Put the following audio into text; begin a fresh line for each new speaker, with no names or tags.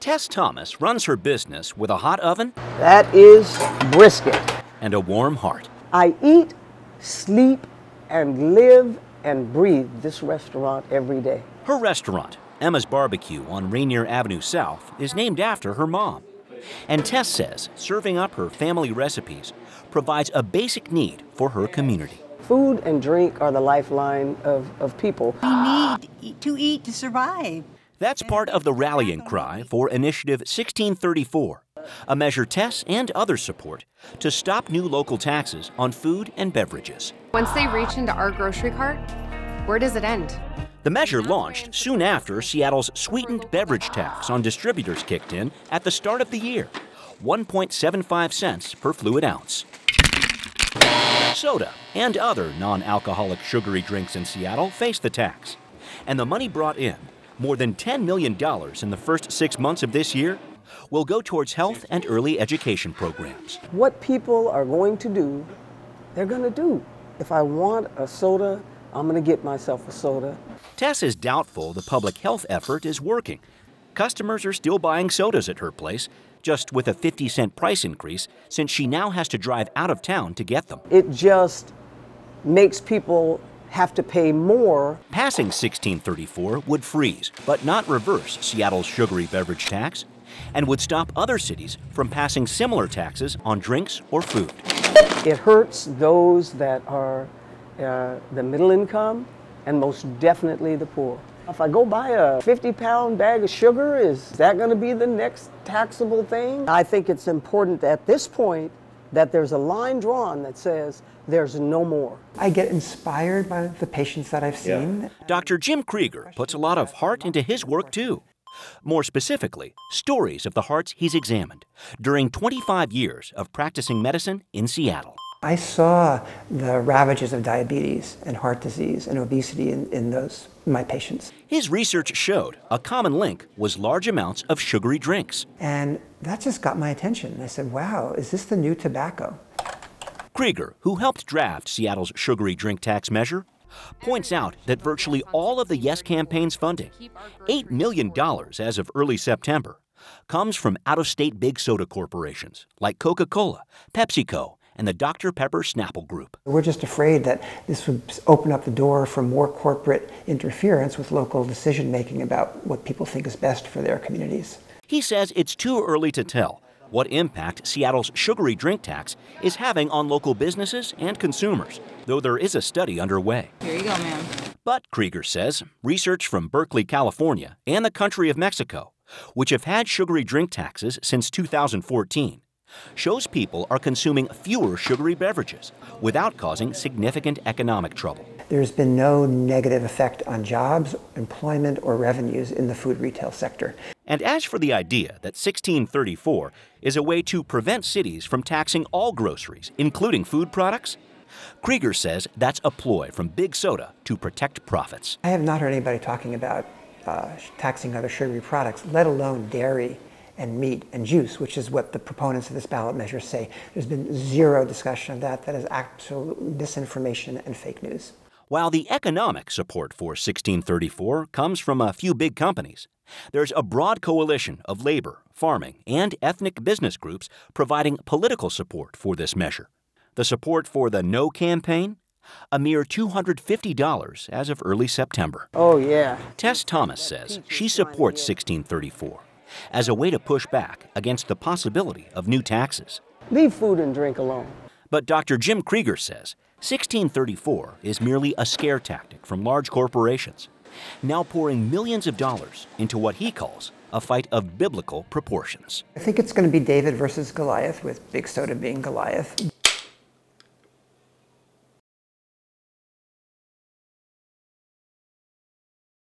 Tess Thomas runs her business with a hot oven
That is brisket.
and a warm heart.
I eat, sleep, and live and breathe this restaurant every day.
Her restaurant, Emma's Barbecue on Rainier Avenue South, is named after her mom. And Tess says serving up her family recipes provides a basic need for her community.
Food and drink are the lifeline of people.
We need to eat to survive.
That's part of the rallying cry for Initiative 1634, a measure Tess and others support to stop new local taxes on food and beverages.
Once they reach into our grocery cart, where does it end?
The measure launched soon after Seattle's sweetened beverage tax on distributors kicked in at the start of the year, 1.75 cents per fluid ounce. Soda and other non-alcoholic sugary drinks in Seattle face the tax, and the money brought in, more than $10 million in the first 6 months of this year, will go towards health and early education programs.
What people are going to do, they're going to do. If I want a soda, I'm going to get myself a soda.
Tess is doubtful the public health effort is working. Customers are still buying sodas at her place, just with a 50-cent price increase since she now has to drive out of town to get them.
It just makes people have to pay more.
Passing 1634 would freeze, but not reverse Seattle's sugary beverage tax, and would stop other cities from passing similar taxes on drinks or food.
It hurts those that are the middle income and most definitely the poor. If I go buy a 50-pound bag of sugar, is that going to be the next taxable thing? I think it's important at this point that there's a line drawn that says there's no more.
I get inspired by the patients that I've seen.
Dr. Jim Krieger puts a lot of heart into his work too. More specifically, stories of the hearts he's examined during 25 years of practicing medicine in Seattle.
I saw the ravages of diabetes and heart disease and obesity in my patients.
His research showed a common link was large amounts of sugary drinks.
And that just got my attention. I said, wow, is this the new tobacco?
Krieger, who helped draft Seattle's sugary drink tax measure, points out that virtually all of the Yes campaign's funding, $8 million as of early September, comes from out-of-state big soda corporations like Coca-Cola, PepsiCo, and the Dr. Pepper Snapple Group.
We're just afraid that this would open up the door for more corporate interference with local decision-making about what people think is best for their communities.
He says it's too early to tell what impact Seattle's sugary drink tax is having on local businesses and consumers, though there is a study underway.
Here you go, ma'am.
But, Krieger says, research from Berkeley, California, and the country of Mexico, which have had sugary drink taxes since 2014, shows people are consuming fewer sugary beverages without causing significant economic trouble.
There's been no negative effect on jobs, employment, or revenues in the food retail sector.
And as for the idea that 1634 is a way to prevent cities from taxing all groceries, including food products, Krieger says that's a ploy from Big Soda to protect profits.
I have not heard anybody talking about taxing other sugary products, let alone dairy and meat and juice, which is what the proponents of this ballot measure say. There's been zero discussion of that. That is absolute misinformation and fake news.
While the economic support for 1634 comes from a few big companies, there's a broad coalition of labor, farming, and ethnic business groups providing political support for this measure. The support for the No campaign? A mere $250 as of early September.
Oh, yeah.
Tess Thomas says she supports 1634 as a way to push back against the possibility of new taxes.
Leave food and drink alone.
But Dr. Jim Krieger says 1634 is merely a scare tactic from large corporations, now pouring millions of dollars into what he calls a fight of biblical proportions.
I think it's going to be David versus Goliath, with Big Soda being Goliath.